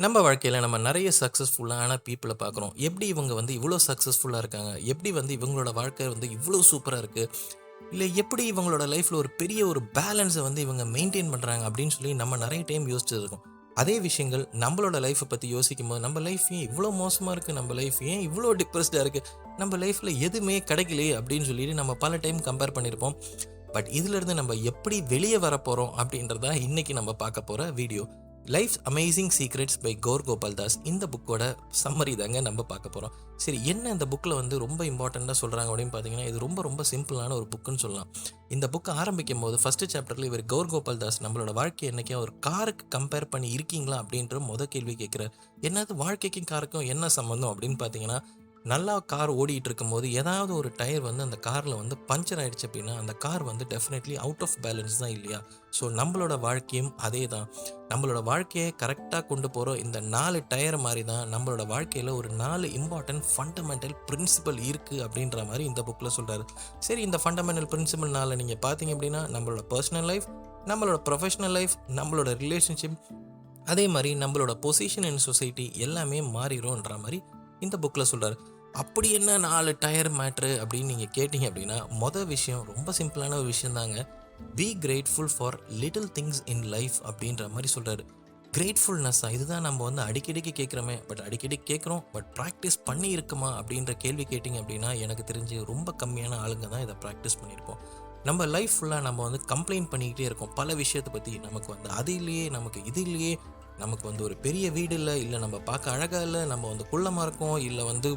நம்ம வாழ்க்கையில் நம்ம நிறைய சக்ஸஸ்ஃபுல்லான பீப்புளை பார்க்குறோம். எப்படி இவங்க வந்து இவ்வளோ சக்ஸஸ்ஃபுல்லாக இருக்காங்க, எப்படி வந்து இவங்களோட வாழ்க்கை வந்து இவ்வளோ சூப்பராக இருக்குது, இல்லை எப்படி இவங்களோட லைஃப்பில் ஒரு பெரிய ஒரு பேலன்ஸை வந்து இவங்க மெயின்டைன் பண்ணுறாங்க அப்படின்னு சொல்லி நம்ம நிறைய டைம் யோசிச்சிருக்கோம். அதே விஷயங்கள் நம்மளோட லைஃப்பை பற்றி யோசிக்கும் போது நம்ம லைஃப் ஏன் இவ்வளோ மோசமாக இருக்குது, நம்ம லைஃப் ஏன் இவ்வளோ டிப்ரெஸ்டாக இருக்குது, நம்ம லைஃப்பில் எதுவுமே கிடைக்கலையே அப்படின்னு சொல்லிட்டு நம்ம பல டைம் கம்பேர் பண்ணியிருப்போம். பட் இதிலிருந்து நம்ம எப்படி வெளியே வர போகிறோம் அப்படின்றத இன்னைக்கு நம்ம பார்க்க போகிற video life amazing secrets by Gaur Gopal Das. இந்த புக்கோட சம்மரி தாங்க நம்ம பார்க்க போகிறோம். சரி, என்ன இந்த புக்கில் வந்து ரொம்ப இம்பார்ட்டண்ட்டாக சொல்கிறாங்க அப்படின்னு பார்த்தீங்கன்னா, இது ரொம்ப ரொம்ப சிம்பிளான ஒரு புக்குன்னு சொல்லலாம். இந்த புக்கை ஆரம்பிக்கும் போது ஃபஸ்ட்டு சாப்டரில் இவர் கௌர் கோபால் தாஸ் நம்மளோட வாழ்க்கை என்னைக்கா ஒரு காருக்கு கம்பேர் பண்ணி இருக்கீங்களா அப்படின்ற கேள்வி கேட்குறாரு. என்னது வாழ்க்கைக்கும் காருக்கும் என்ன சம்மந்தம் அப்படின்னு பார்த்தீங்கன்னா, நல்லா கார் ஓடிட்டு இருக்கும்போது ஏதாவது ஒரு டயர் வந்து அந்த காரில் வந்து பஞ்சர் ஆகிடுச்சு அப்படின்னா அந்த கார் வந்து டெஃபினெட்லி அவுட் ஆஃப் பேலன்ஸ் தான், இல்லையா? ஸோ நம்மளோட வாழ்க்கையும் அதே தான். நம்மளோட வாழ்க்கையை கரெக்டாக கொண்டு போகிறோம் இந்த 4 டயர் மாதிரி தான் நம்மளோட வாழ்க்கையில் ஒரு 4 இம்பார்ட்டன்ட் ஃபண்டமெண்டல் பிரின்சிபல் இருக்குது அப்படின்ற மாதிரி இந்த புக்கில் சொல்கிறாரு. சரி, இந்த ஃபண்டமெண்டல் பிரின்சிபல்னால நீங்கள் பார்த்தீங்க அப்படின்னா நம்மளோட பர்சனல் லைஃப், நம்மளோட ப்ரொஃபஷனல் லைஃப், நம்மளோட ரிலேஷன்ஷிப், அதே மாதிரி நம்மளோட பொசிஷன் இன் சொசைட்டி எல்லாமே மாறிடும்ன்ற மாதிரி இந்த புக்கில் சொல்கிறார். அப்படி என்ன 4 டயர் மேட்ரு அப்படின்னு நீங்கள் கேட்டிங்க அப்படின்னா, மொதல் விஷயம் ரொம்ப சிம்பிளான ஒரு விஷயம் தாங்க. Be grateful for little things in life அப்படின்ற மாதிரி சொல்கிறாரு. கிரேட்ஃபுல்னஸ்ஸா, இதுதான் நம்ம வந்து அடிக்கடிக்கு கேட்குறோமே, பட் அடிக்கடி கேட்குறோம், பட் ப்ராக்டிஸ் பண்ணி இருக்குமா அப்படின்ற கேள்வி கேட்டிங்க அப்படின்னா எனக்கு தெரிஞ்சு ரொம்ப கம்மியான ஆளுங்க தான் இதை ப்ராக்டிஸ் பண்ணியிருப்போம். நம்ம லைஃப் ஃபுல்லாக நம்ம வந்து கம்ப்ளைண்ட் பண்ணிக்கிட்டே இருக்கோம் பல விஷயத்தை பற்றி. நமக்கு வந்து அது இல்லையே, நமக்கு இது இல்லையே, நமக்கு வந்து ஒரு பெரிய வீடு இல்லை நம்ம பார்க்க அழகாக இல்லை, நம்ம வந்து குள்ளமாக இருக்கோம், இல்லை வந்து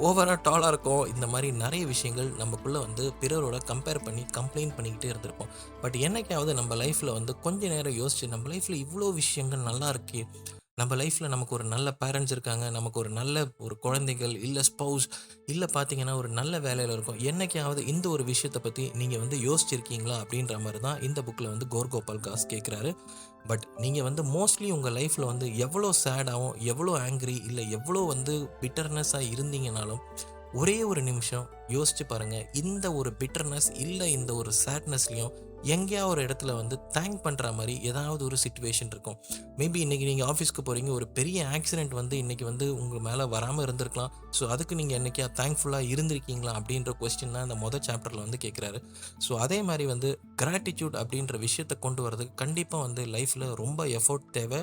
ஓவராக டாலாக இருக்கும். இந்த மாதிரி நிறைய விஷயங்கள் நமக்குள்ளே வந்து பிறரோட கம்பேர் பண்ணி கம்ப்ளைண்ட் பண்ணிக்கிட்டே இருந்திருப்போம். பட் என்னைக்காவது நம்ம லைஃப்பில் வந்து கொஞ்ச நேரம் யோசிச்சு நம்ம லைஃப்பில் இவ்வளோ விஷயங்கள் நல்லா இருக்கே, நம்ம லைஃப்பில் நமக்கு ஒரு நல்ல பேரண்ட்ஸ் இருக்காங்க, நமக்கு ஒரு நல்ல ஒரு குழந்தைகள் இல்லை ஸ்பௌஸ் இல்லை பார்த்தீங்கன்னா ஒரு நல்ல வேலையில் இருக்கும், என்னைக்காவது இந்த ஒரு விஷயத்தை பற்றி நீங்கள் வந்து யோசிச்சிருக்கீங்களா அப்படின்ற மாதிரி தான் இந்த புக்கில் வந்து கௌர் கோபால் தாஸ் கேட்குறாரு. பட் நீங்கள் வந்து மோஸ்ட்லி உங்கள் லைஃப்பில் வந்து எவ்வளோ சேடாகவும் எவ்வளோ ஆங்க்ரி இல்லை எவ்வளோ வந்து பிட்டர்னஸாக இருந்தீங்கனாலும் ஒரே ஒரு நிமிஷம் யோசிச்சு பாருங்கள். இந்த ஒரு பிட்டர்னஸ் இல்லை இந்த ஒரு சேட்னஸ்லையும் எங்கேயா ஒரு இடத்துல வந்து தேங்க் பண்ணுற மாதிரி ஏதாவது ஒரு சுச்சுவேஷன் இருக்கும். மேபி இன்றைக்கி நீங்கள் ஆஃபீஸ்க்கு போகிறீங்க, ஒரு பெரிய ஆக்சிடெண்ட் வந்து இன்றைக்கி வந்து உங்கள் மேலே வராமல் இருந்திருக்கலாம். ஸோ அதுக்கு நீங்கள் என்றைக்கா தேங்க்ஃபுல்லாக இருந்திருக்கீங்களா அப்படின்ற கொஸ்டின் தான் இந்த மொதல் சாப்டரில் வந்து கேட்குறாரு. ஸோ அதே மாதிரி வந்து கிராட்டிடியூட் அப்படின்ற விஷயத்தை கொண்டு வரதுக்கு கண்டிப்பாக வந்து லைஃப்பில் ரொம்ப எஃபோர்ட் தேவை.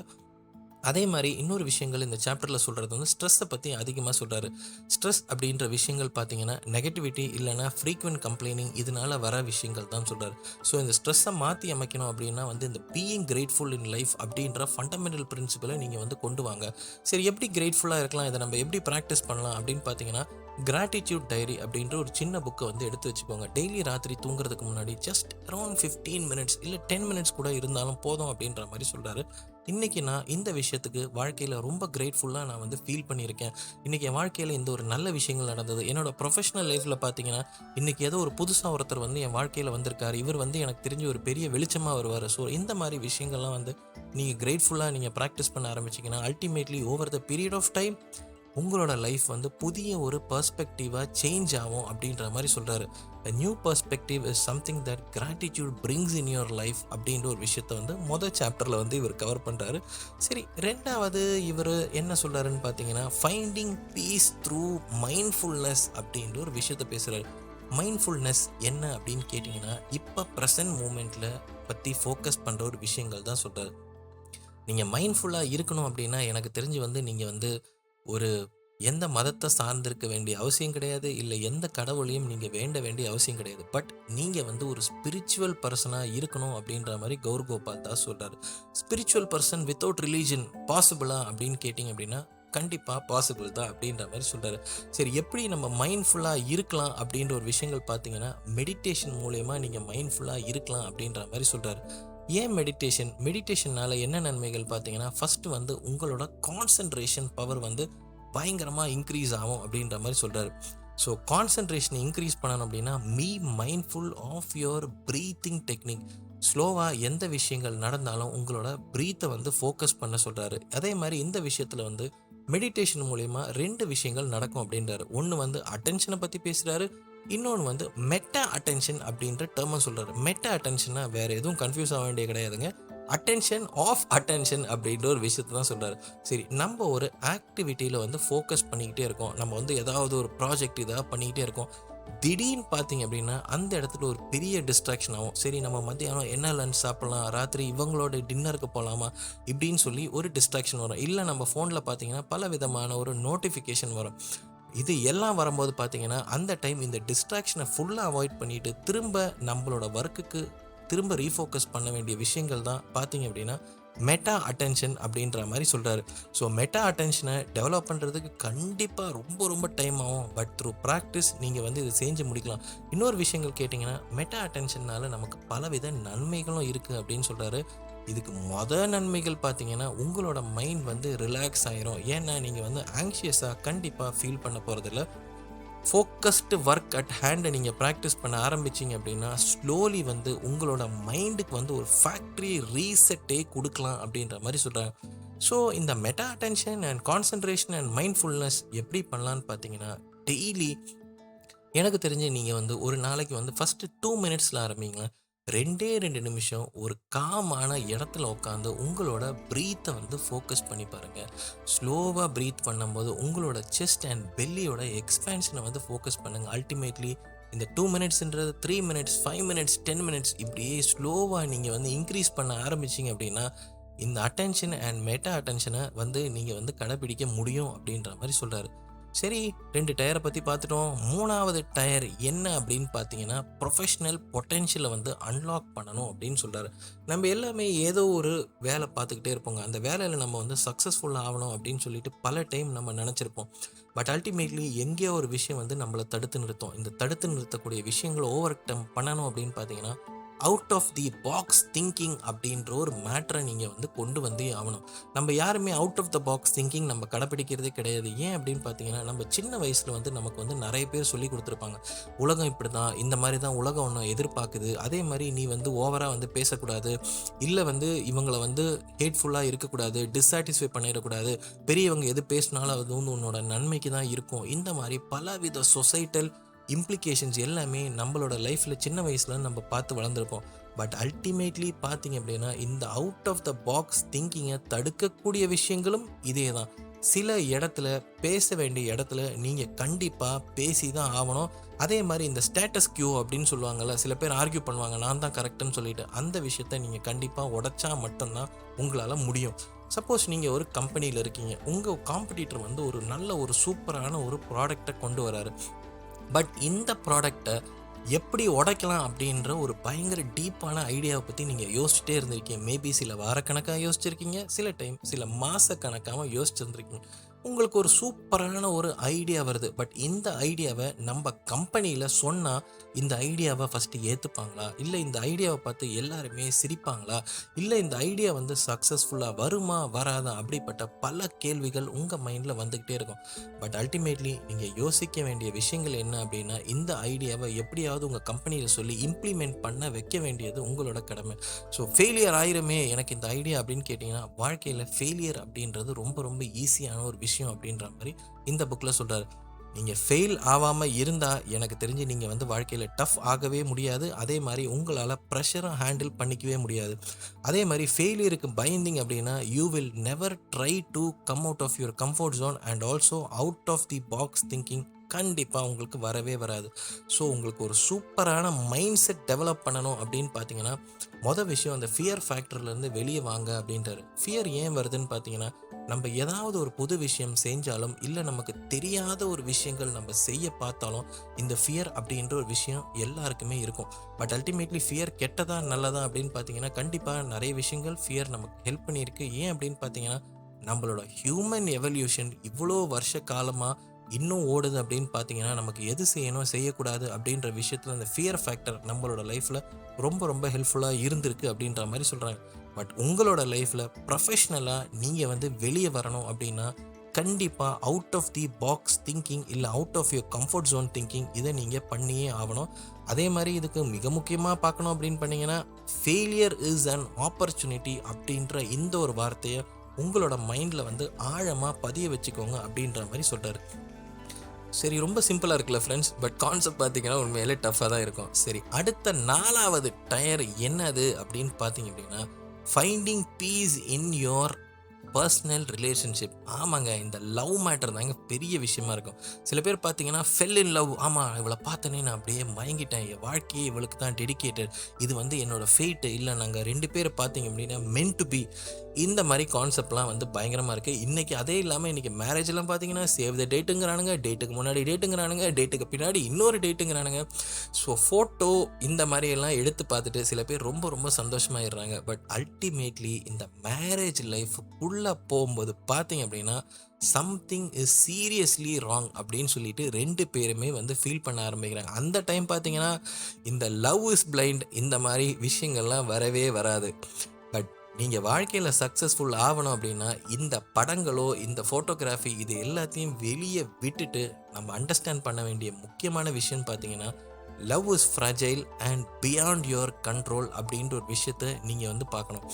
அதே மாதிரி இன்னொரு விஷயங்கள் இந்த சாப்டரில் சொல்கிறது வந்து ஸ்ட்ரெஸ்ஸை பற்றி அதிகமாக சொல்கிறாரு. ஸ்ட்ரெஸ் அப்படின்ற விஷயங்கள் பார்த்தீங்கன்னா நெகட்டிவிட்டி இல்லைனா ஃப்ரீக்வெண்ட் கம்ப்ளைனிங் இதனால் வர விஷயங்கள் தான் சொல்கிறாரு. ஸோ இந்த ஸ்ட்ரெஸ்ஸை மாற்றி அமைக்கணும் அப்படின்னா வந்து இந்த பீயிங் கிரேட்ஃபுல் இன் லைஃப் அப்படின்ற ஃபண்டமெண்டல் பிரின்சிபலை நீங்கள் வந்து கொண்டு வாங்க. சரி, எப்படி கிரேட்ஃபுல்லாக இருக்கலாம், இதை நம்ம எப்படி ப்ராக்டிஸ் பண்ணலாம் அப்படின்னு பார்த்தீங்கன்னா, கிராட்டிடியூட் டைரி அப்படின்ற ஒரு சின்ன புக்கை வந்து எடுத்து வச்சுக்கோங்க. டெய்லி ராத்திரி தூங்குறதுக்கு முன்னாடி ஜஸ்ட் அரௌண்ட் 15 மினிட்ஸ் இல்லை 10 மினிட்ஸ் கூட இருந்தாலும் போதும் அப்படின்ற மாதிரி சொல்கிறாரு. இன்றைக்கி நான் இந்த விஷயத்துக்கு வாழ்க்கையில் ரொம்ப கிரேட்ஃபுல்லாக நான் வந்து ஃபீல் பண்ணியிருக்கேன். இன்றைக்கி என் வாழ்க்கையில் இந்த ஒரு நல்ல விஷயங்கள் நடந்தது. என்னோட ப்ரொஃபஷனல் லைஃப்பில் பார்த்தீங்கன்னா இன்றைக்கி ஏதோ ஒரு புதுசாக ஒருத்தர் வந்து என் வாழ்க்கையில் வந்திருக்காரு, இவர் வந்து எனக்கு தெரிஞ்சு ஒரு பெரிய வெளிச்சமாக வருவார். ஸோ இந்த மாதிரி விஷயங்கள்லாம் வந்து நீங்கள் கிரேட்ஃபுல்லாக நீங்கள் ப்ராக்டிஸ் பண்ண ஆரம்பிச்சிங்கன்னா ultimately over the period of time உங்களோட லைஃப் வந்து புதிய ஒரு பர்ஸ்பெக்டிவாக சேஞ்ச் ஆகும் அப்படின்ற மாதிரி சொல்கிறாரு. A new perspective is something that gratitude brings in your life அப்படின்ற ஒரு விஷயத்த வந்து மொதல் சாப்டரில் வந்து இவர் கவர் பண்ணுறாரு. சரி, ரெண்டாவது இவர் என்ன சொல்கிறாருன்னு பார்த்தீங்கன்னா, ஃபைண்டிங் பீஸ் த்ரூ மைண்ட்ஃபுல்னஸ் அப்படின்ற ஒரு விஷயத்த பேசுகிறாரு. மைண்ட்ஃபுல்னஸ் என்ன அப்படின்னு கேட்டிங்கன்னா, இப்போ ப்ரெசன்ட் மூமெண்ட்டில் பற்றி ஃபோக்கஸ் பண்ணுற ஒரு விஷயங்கள் தான் சொல்கிறாரு. நீங்கள் மைண்ட்ஃபுல்லாக இருக்கணும் அப்படின்னா எனக்கு தெரிஞ்சு வந்து நீங்கள் வந்து ஒரு எந்த மதத்தை சார்ந்திருக்க வேண்டிய அவசியம் கிடையாது, இல்லை எந்த கடவுளையும் நீங்கள் வேண்ட வேண்டிய அவசியம் கிடையாது. பட் நீங்கள் வந்து ஒரு ஸ்பிரிச்சுவல் பர்சனாக இருக்கணும் அப்படின்ற மாதிரி கௌர் கோபால் தாஸ் சொல்கிறார். ஸ்பிரிச்சுவல் பர்சன் வித்தவுட் ரிலீஜன் பாசிபிளா அப்படின்னு கேட்டிங்க அப்படின்னா கண்டிப்பாக பாசிபிள் தான் அப்படின்ற மாதிரி சொல்கிறாரு. சரி, எப்படி நம்ம மைண்ட்ஃபுல்லாக இருக்கலாம் அப்படின்ற ஒரு விஷயங்கள் பார்த்தீங்கன்னா, மெடிடேஷன் மூலயமா நீங்கள் மைண்ட்ஃபுல்லாக இருக்கலாம் அப்படின்ற மாதிரி சொல்கிறாரு. ஏன் மெடிடேஷனால் என்ன நன்மைகள் பார்த்தீங்கன்னா, ஃபஸ்ட்டு வந்து உங்களோட கான்சன்ட்ரேஷன் பவர் வந்து பயங்கரமாக இன்க்ரீஸ் ஆகும் அப்படின்ற மாதிரி சொல்கிறாரு. ஸோ கான்சன்ட்ரேஷனை இன்க்ரீஸ் பண்ணணும் அப்படின்னா mindful of your breathing technique. ஸ்லோவாக எந்த விஷயங்கள் நடந்தாலும் உங்களோட ப்ரீத்தை வந்து ஃபோக்கஸ் பண்ண சொல்கிறாரு. அதே மாதிரி இந்த விஷயத்தில் வந்து மெடிடேஷன் மூலயமா 2 விஷயங்கள் நடக்கும் அப்படின்றாரு. ஒன்று வந்து அட்டென்ஷனை பற்றி பேசுகிறாரு, இன்னொன்று வந்து மெட்டா அட்டென்ஷன் அப்படின்ற டேர்மை சொல்கிறாரு. மெட்டா அட்டென்ஷன்னா வேறு எதுவும் கன்ஃபியூஸ் ஆக வேண்டிய கிடையாதுங்க. அட்டென்ஷன் ஆஃப் அட்டென்ஷன் அப்படின்ற ஒரு விஷயத்தை தான் சொல்கிறாரு. சரி, நம்ம ஒரு ஆக்டிவிட்டியில் வந்து ஃபோக்கஸ் பண்ணிக்கிட்டே இருக்கோம், நம்ம வந்து ஏதாவது ஒரு ப்ராஜெக்ட் இதாக பண்ணிக்கிட்டே இருக்கோம். திடீர்னு பார்த்தீங்க அப்படின்னா அந்த இடத்துல ஒரு பெரிய டிஸ்ட்ராக்ஷன் ஆகும். சரி, நம்ம மத்தியானம் என்ன லஞ்ச் சாப்பிட்லாம், ராத்திரி இவங்களோட டின்னருக்கு போகலாமா இப்படின்னு சொல்லி ஒரு டிஸ்ட்ராக்ஷன் வரும். இல்லை நம்ம ஃபோனில் பார்த்தீங்கன்னா பல விதமான ஒரு நோட்டிஃபிகேஷன் வரும். இது எல்லாம் வரும்போது பார்த்தீங்கன்னா அந்த டைம் இந்த டிஸ்ட்ராக்ஷனை ஃபுல்லாக அவாய்ட் பண்ணிட்டு திரும்ப நம்மளோட ஒர்க்குக்கு திரும்ப ரீஃபோக்கஸ் பண்ண வேண்டிய விஷயங்கள் தான் பார்த்தீங்க அப்படின்னா மெட்டா அட்டென்ஷன் அப்படின்ற மாதிரி சொல்கிறாரு. ஸோ மெட்டா அட்டென்ஷனை டெவலப் பண்ணுறதுக்கு கண்டிப்பாக ரொம்ப ரொம்ப டைம் ஆகும். பட் த்ரூ ப்ராக்டிஸ் நீங்கள் வந்து இதை செஞ்சு முடிக்கலாம். இன்னொரு விஷயங்கள் கேட்டிங்கன்னா மெட்டா அட்டென்ஷனால் நமக்கு பலவித நன்மைகளும் இருக்குது அப்படின்னு சொல்கிறாரு. இதுக்கு நன்மைகள் பார்த்தீங்கன்னா உங்களோட மைண்ட் வந்து ரிலாக்ஸ் ஆயிரும். ஏன்னா நீங்கள் வந்து ஆங்ஷியஸாக கண்டிப்பாக ஃபீல் பண்ண போகிறதில்ல. ஃபோக்கஸ்டு ஒர்க் அட் ஹேண்டை நீங்கள் ப்ராக்டிஸ் பண்ண ஆரம்பிச்சிங்க அப்படின்னா ஸ்லோலி வந்து உங்களோட மைண்டுக்கு வந்து ஒரு ஃபேக்ட்ரி ரீசெட்டே கொடுக்கலாம் அப்படின்ற மாதிரி சொல்கிறாங்க. ஸோ இந்த meta attention and concentration and mindfulness எப்படி பண்ணலான்னு பார்த்தீங்கன்னா டெய்லி எனக்கு தெரிஞ்சு நீங்கள் வந்து ஒரு நாளைக்கு வந்து ஃபஸ்ட்டு 2 மினிட்ஸில் ஆரம்பிங்க. 2 நிமிஷம் ஒரு காமான இடத்துல உட்காந்து உங்களோட ப்ரீத்தை வந்து ஃபோக்கஸ் பண்ணி பாருங்கள். ஸ்லோவாக ப்ரீத் பண்ணும்போது உங்களோட செஸ்ட் அண்ட் பெல்லியோட எக்ஸ்பேன்ஷனை வந்து ஃபோக்கஸ் பண்ணுங்கள். அல்டிமேட்லி இந்த 2 மினிட்ஸ்ன்றது 3 மினிட்ஸ், 5 மினிட்ஸ், 10 மினிட்ஸ் இப்படியே ஸ்லோவாக நீங்கள் வந்து இன்க்ரீஸ் பண்ண ஆரம்பிச்சிங்க அப்படின்னா இந்த அட்டென்ஷன் அண்ட் மெட்டா அட்டென்ஷனை வந்து நீங்கள் வந்து கடைப்பிடிக்க முடியும் அப்படின்ற மாதிரி சொல்கிறாரு. சரி, 2 டயரை பற்றி பார்த்துட்டோம். 3வது டயர் என்ன அப்படின்னு பார்த்தீங்கன்னா ப்ரொஃபஷ்னல் பொட்டென்ஷியலை வந்து அன்லாக் பண்ணணும் அப்படின்னு சொல்கிறாரு. நம்ம எல்லாமே ஏதோ ஒரு வேலை பார்த்துக்கிட்டே இருப்போங்க. அந்த வேலையில் நம்ம வந்து சக்ஸஸ்ஃபுல்லாக ஆகணும் அப்படின்னு சொல்லிட்டு பல டைம் நம்ம நினச்சிருப்போம். பட் அல்டிமேட்லி எங்கேயோ ஒரு விஷயம் வந்து நம்மளை தடுத்து நிறுத்தும். இந்த தடுத்து நிறுத்தக்கூடிய விஷயங்களை ஓவர் கம் பண்ணணும் அப்படின்னு பார்த்தீங்கன்னா out of the box thinking அப்படின்ற ஒரு மேட்ரை நீங்கள் வந்து கொண்டு வந்தே ஆகணும். நம்ம யாருமே out of the box thinking நம்ம கடைப்பிடிக்கிறதே கிடையாது. ஏன் அப்படின்னு பார்த்தீங்கன்னா நம்ம சின்ன வயசில் வந்து நமக்கு வந்து நிறைய பேர் சொல்லி கொடுத்துருப்பாங்க, உலகம் இப்படி தான், இந்த மாதிரி தான் உலகம் ஒன்று எதிர்பார்க்குது, அதே மாதிரி நீ வந்து ஓவராக வந்து பேசக்கூடாது, இல்லை வந்து இவங்களை வந்து ஹேட்ஃபுல்லாக இருக்கக்கூடாது, டிஸாட்டிஸ்ஃபை பண்ணிடக்கூடாது, பெரியவங்க எது பேசினாலும் அது வந்து உன்னோட நன்மைக்கு தான் இருக்கும். இந்த மாதிரி பலவித சொசைட்டல் இம்ப்ளிகேஷன்ஸ் எல்லாமே நம்மளோட லைஃப்பில் சின்ன வயசில் நம்ம பார்த்து வளர்ந்துருப்போம். பட் அல்டிமேட்லி பார்த்தீங்க அப்படின்னா இந்த அவுட் ஆஃப் த பாக்ஸ் திங்கிங்கை தடுக்கக்கூடிய விஷயங்களும் இதே தான். சில இடத்துல பேச வேண்டிய இடத்துல நீங்கள் கண்டிப்பாக பேசி தான் ஆகணும். அதே மாதிரி இந்த ஸ்டேட்டஸ் கியூ அப்படின்னு சொல்லுவாங்கள்ல, சில பேர் ஆர்கியூ பண்ணுவாங்க நான் தான் கரெக்டுன்னு சொல்லிட்டு, அந்த விஷயத்த நீங்கள் கண்டிப்பாக உடைச்சா மட்டும்தான் உங்களால் முடியும். சப்போஸ் நீங்கள் ஒரு கம்பெனியில் இருக்கீங்க, உங்கள் காம்படிட்டர் வந்து ஒரு நல்ல ஒரு சூப்பரான ஒரு ப்ராடக்டை கொண்டு வராரு. பட் இந்த ப்ராடக்டை எப்படி உடைக்கலாம் அப்படின்ற ஒரு பயங்கர டீப்பான ஐடியாவை பற்றி நீங்கள் யோசிச்சுட்டே இருந்திருக்கீங்க. மேபி சில வாரக்கணக்காக யோசிச்சிருக்கீங்க, சில டைம் சில மாதக்கணக்காக யோசிச்சுருந்துருக்கீங்க. உங்களுக்கு ஒரு சூப்பரான ஒரு ஐடியா வருது. பட் இந்த ஐடியாவை நம்ம கம்பெனியில் சொன்னால் இந்த ஐடியாவை ஃபஸ்ட்டு ஏற்றுப்பாங்களா, இல்லை இந்த ஐடியாவை பார்த்து எல்லாருமே சிரிப்பாங்களா, இல்லை இந்த ஐடியா வந்து சக்ஸஸ்ஃபுல்லாக வருமா வராதா, அப்படிப்பட்ட பல கேள்விகள் உங்கள் மைண்டில் வந்துக்கிட்டே இருக்கும். பட் அல்டிமேட்லி நீங்கள் யோசிக்க வேண்டிய விஷயங்கள் என்ன அப்படின்னா இந்த ஐடியாவை எப்படியாவது உங்கள் கம்பெனியில் சொல்லி இம்ப்ளிமெண்ட் பண்ண வைக்க வேண்டியது உங்களோட கடமை. ஸோ ஃபெயிலியர் ஆயிருமே எனக்கு இந்த ஐடியா அப்படின்னு கேட்டிங்கன்னா வாழ்க்கையில் ஃபெயிலியர் அப்படின்றது ரொம்ப ரொம்ப ஈஸியான ஒரு விஷயம் அப்படின்ற மாதிரி இந்த புக்கில் சொல்கிறாரு. நீங்கள் ஃபெயில் ஆகாமல் இருந்தால் எனக்கு தெரிஞ்சு நீங்கள் வந்து வாழ்க்கையில் டஃப் ஆகவே முடியாது. அதே மாதிரி உங்களால் ப்ரெஷரை ஹேண்டில் பண்ணிக்கவே முடியாது. அதே மாதிரி ஃபெயிலியருக்கு பயந்திங்க அப்படின்னா you will never try to come out of your comfort zone and also out of the box thinking கண்டிப்பாக உங்களுக்கு வரவே வராது. ஸோ உங்களுக்கு ஒரு சூப்பரான மைண்ட் செட் டெவலப் பண்ணணும் அப்படின்னு பார்த்தீங்கன்னா மொதல் விஷயம் அந்த ஃபியர் ஃபேக்டர்லேருந்து வெளியே வாங்க அப்படின்றாரு. ஃபியர் ஏன் வருதுன்னு பார்த்தீங்கன்னா நம்ம ஏதாவது ஒரு புது விஷயம் செஞ்சாலும் இல்லை நமக்கு தெரியாத ஒரு விஷயங்கள் நம்ம செய்ய பார்த்தாலும் இந்த ஃபியர் அப்படின்ற ஒரு விஷயம் எல்லாருக்குமே இருக்கும். பட் அல்டிமேட்லி ஃபியர் கெட்டதா நல்லதா அப்படின்னு பார்த்தீங்கன்னா கண்டிப்பாக நிறைய விஷயங்கள் ஃபியர் நமக்கு ஹெல்ப் பண்ணியிருக்கு. ஏன் அப்படின்னு பார்த்தீங்கன்னா நம்மளோட ஹியூமன் எவல்யூஷன் இவ்வளோ வருஷ காலமாக இன்னும் ஓடுது அப்படின்னு பார்த்தீங்கன்னா நமக்கு எது செய்யணும் செய்யக்கூடாது அப்படின்ற விஷயத்தில் அந்த ஃபியர் ஃபேக்டர் நம்மளோட லைஃப்பில் ரொம்ப ரொம்ப ஹெல்ப்ஃபுல்லாக இருந்திருக்கு அப்படின்ற மாதிரி சொல்கிறாங்க. பட் உங்களோட லைஃப்பில் ப்ரொஃபஷ்னலாக நீங்கள் வந்து வெளியே வரணும் அப்படின்னா கண்டிப்பாக out of the box thinking இல்லை out of your comfort zone thinking இதை நீங்கள் பண்ணியே ஆகணும். அதே மாதிரி இதுக்கு மிக முக்கியமாக பார்க்கணும் அப்படின்னு பண்ணிங்கன்னா ஃபெயிலியர் இஸ் அன் ஆப்பர்ச்சுனிட்டி அப்படின்ற இந்த ஒரு வார்த்தையை உங்களோட மைண்டில் வந்து ஆழமாக பதிய வச்சுக்கோங்க அப்படின்ற மாதிரி சொல்கிறாரு. சரி, ரொம்ப சிம்பிளாக இருக்குல்ல ஃப்ரெண்ட்ஸ், பட் கான்செப்ட் பார்த்தீங்கன்னா உண்மையிலே டஃப்பாக தான் இருக்கும். சரி, அடுத்த 4வது டயர் என்னது அப்படின்னு பார்த்தீங்க அப்படின்னா finding peace in your personal relationship. ஆமாங்க, இந்த லவ் மேட்டர் தாங்க பெரிய விஷயமா இருக்கும். சில பேர் பார்த்தீங்கன்னா ஃபெல் இன் லவ். ஆமாம், இவளை பார்த்தனே நான் அப்படியே மயங்கிட்டேன், என் வாழ்க்கையே இவளுக்கு தான் டெடிகேட்டட், இது வந்து என்னோட ஃபேட்டு, இல்லை நாங்கள் 2 பேர் பார்த்தீங்க அப்படின்னா மென்ட் டு பி. இந்த மாதிரி கான்செப்ட்லாம் வந்து பயங்கரமாக இருக்குது இன்றைக்கி. அதே இல்லாமல் இன்றைக்கி மேரேஜ்லாம் பார்த்தீங்கன்னா சேவ் த டேட்டுங்கிறானுங்க, டேட்டுக்கு முன்னாடி டேட்டுங்கிறானுங்க, டேட்டுக்கு பின்னாடி இன்னொரு டேட்டுங்கிறானுங்க. ஸோ ஃபோட்டோ இந்த மாதிரியெல்லாம் எடுத்து பார்த்துட்டு சில பேர் ரொம்ப ரொம்ப சந்தோஷமாயிடுறாங்க. பட் அல்டிமேட்லி இந்த மேரேஜ் லைஃப் உள்ள போகும்போது பார்த்தீங்க அப்படின்னா சம்திங் இஸ் சீரியஸ்லி ராங் அப்படின்னு சொல்லிட்டு 2 பேருமே வந்து ஃபீல் பண்ண ஆரம்பிக்கிறாங்க. அந்த டைம் பார்த்தீங்கன்னா இந்த லவ் இஸ் பிளைண்ட் இந்த மாதிரி விஷயங்கள்லாம் வரவே வராது. பட் நீங்கள் வாழ்க்கையில் சக்ஸஸ்ஃபுல் ஆகணும் அப்படின்னா இந்த படங்களோ இந்த ஃபோட்டோகிராஃபி இது எல்லாத்தையும் வெளியே விட்டுட்டு நம்ம அண்டர்ஸ்டாண்ட் பண்ண வேண்டிய முக்கியமான விஷயம் பார்த்தீங்கன்னா love is fragile and beyond your control அப்படின்ற ஒரு விஷயத்த நீங்கள் வந்து பார்க்கணும்.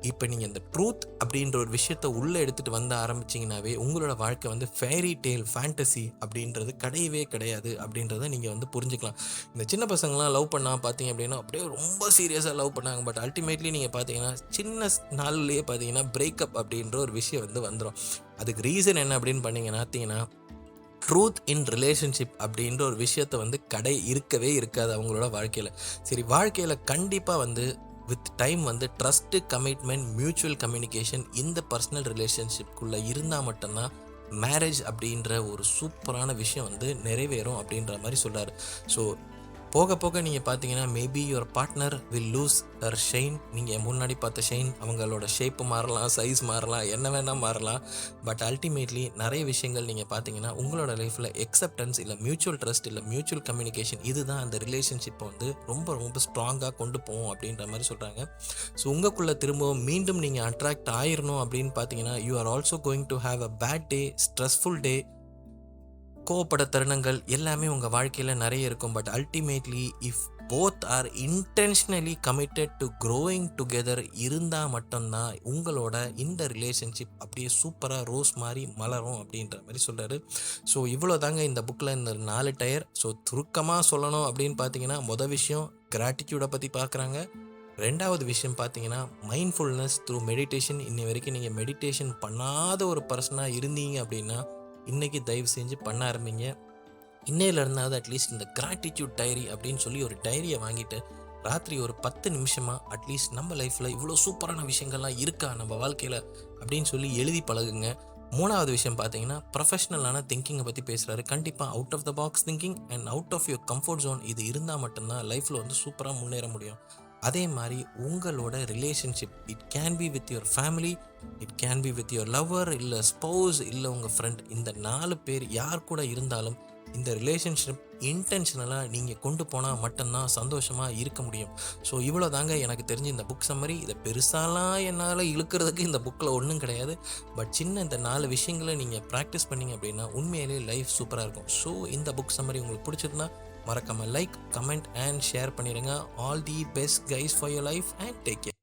இப்போ நீங்கள் இந்த ட்ரூத் அப்படின்ற ஒரு விஷயத்த உள்ளே எடுத்துகிட்டு வந்து ஆரம்பிச்சிங்கனாவே உங்களோட வாழ்க்கை வந்து ஃபேரி டேல் ஃபேண்டசி அப்படின்றது கிடையவே கிடையாது அப்படின்றத நீங்கள் வந்து புரிஞ்சுக்கலாம். இந்த சின்ன பசங்களாம் லவ் பண்ணால் பார்த்தீங்க அப்படின்னா அப்படியே ரொம்ப சீரியஸாக லவ் பண்ணாங்க. பட் அல்டிமேட்லி நீங்கள் பார்த்தீங்கன்னா சின்ன நாள்லேயே பார்த்தீங்கன்னா பிரேக்கப் அப்படின்ற ஒரு விஷயம் வந்து வந்துடும். அதுக்கு ரீசன் என்ன அப்படின்னு பார்த்தீங்கன்னா ட்ரூத் இன் ரிலேஷன்ஷிப் அப்படின்ற ஒரு விஷயத்த வந்து இருக்கவே இருக்காது அவங்களோட வாழ்க்கையில். சரி, வாழ்க்கையில் கண்டிப்பாக வந்து வித் டைம் வந்து ட்ரஸ்ட்டு, கமிட்மெண்ட், மியூச்சுவல் கம்யூனிகேஷன் இந்த பர்சனல் ரிலேஷன்ஷிப்குள்ளே இருந்தால் மட்டும்தான் மேரேஜ் அப்படின்ற ஒரு சூப்பரான விஷயம் வந்து நிறைவேறும் அப்படின்ற மாதிரி சொல்கிறார். ஸோ போக போக நீங்கள் பார்த்தீங்கன்னா maybe your partner will lose her shine. நீங்கள் முன்னாடி பார்த்த ஷைன் அவங்களோட ஷேப்பு மாறலாம், சைஸ் மாறலாம், என்ன வேணால் மாறலாம். பட் அல்டிமேட்லி நிறைய விஷயங்கள் நீங்கள் பார்த்தீங்கன்னா உங்களோட லைஃப்பில் எக்ஸப்டன்ஸ் இல்லை மியூச்சுவல் ட்ரஸ்ட் இல்லை மியூச்சுவல் கம்யூனிகேஷன் இதுதான் அந்த ரிலேஷன்ஷிப்பை வந்து ரொம்ப ரொம்ப ஸ்ட்ராங்காக கொண்டு போவோம் அப்படின்ற மாதிரி சொல்கிறாங்க. ஸோ உங்களுக்குள்ளே திரும்பவும் மீண்டும் நீங்கள் அட்ராக்ட் ஆயிடணும் அப்படின்னு பார்த்தீங்கன்னா you are also going to have a bad day, stressful day, கோவப்பட தருணங்கள் எல்லாமே உங்கள் வாழ்க்கையில் நிறைய இருக்கும். But ultimately if both are intentionally committed to growing together இருந்தால் மட்டும்தான் உங்களோட இந்த ரிலேஷன்ஷிப் அப்படியே சூப்பராக ரோஸ் மாதிரி மலரும் அப்படின்ற மாதிரி சொல்கிறாரு. ஸோ இவ்வளோ தாங்க இந்த புக்கில் இந்த 4 டயர். ஸோ சுருக்கமாக சொல்லணும் அப்படின்னு பார்த்தீங்கன்னா மொதல் விஷயம் கிராட்டிடியூடை பற்றி பார்க்குறாங்க. 2வது விஷயம் பார்த்தீங்கன்னா மைண்ட்ஃபுல்னஸ் த்ரூ மெடிடேஷன். இன்னி வரைக்கும் நீங்கள் மெடிடேஷன் பண்ணாத ஒரு பர்சனாக இருந்தீங்க அப்படின்னா இன்றைக்கி தயவு செஞ்சு பண்ண ஆரம்பிங்க. இன்னையிலேருந்தாவது அட்லீஸ்ட் இந்த கிராட்டிடியூட் டைரி அப்படின்னு சொல்லி ஒரு டைரியை வாங்கிட்டு ராத்திரி ஒரு 10 நிமிஷமாக அட்லீஸ்ட் நம்ம லைஃப்பில் இவ்வளோ சூப்பரான விஷயங்கள்லாம் இருக்கா நம்ம வாழ்க்கையில் அப்படின்னு சொல்லி எழுதி பழகுங்க. 3வது விஷயம் பார்த்தீங்கன்னா ப்ரொஃபஷ்னலான திங்கிங்கை பற்றி பேசுகிறாரு. கண்டிப்பாக out of the box thinking and out of your comfort zone இது இருந்தால் மட்டும்தான் லைஃப்பில் வந்து சூப்பராக முன்னேற முடியும். அதே மாதிரி உங்களோட relationship it can be with your family, it can be with your lower, இல்லை ஸ்பௌஸ், இல்லை உங்கள் ஃப்ரெண்ட். இந்த 4 பேர் யார் கூட இருந்தாலும் இந்த ரிலேஷன்ஷிப் இன்டென்ஷனலாக நீங்கள் கொண்டு போனால் மட்டும்தான் சந்தோஷமாக இருக்க முடியும். ஸோ இவ்வளோ தாங்க எனக்கு தெரிஞ்சு இந்த புக் சம்மரி. இதை பெருசாலாம் என்னால் இழுக்கிறதுக்கு இந்த புக்கில் ஒன்றும் கிடையாது. பட் சின்ன இந்த 4 விஷயங்களை நீங்கள் ப்ராக்டிஸ் பண்ணிங்க அப்படின்னா உண்மையிலே லைஃப் சூப்பராக இருக்கும். ஸோ இந்த புக் சம்மரி உங்களுக்கு பிடிச்சிருந்தா மறக்காமல் லைக், கமெண்ட் அண்ட் ஷேர் பண்ணிடுங்க. All the best guys for your life and take care.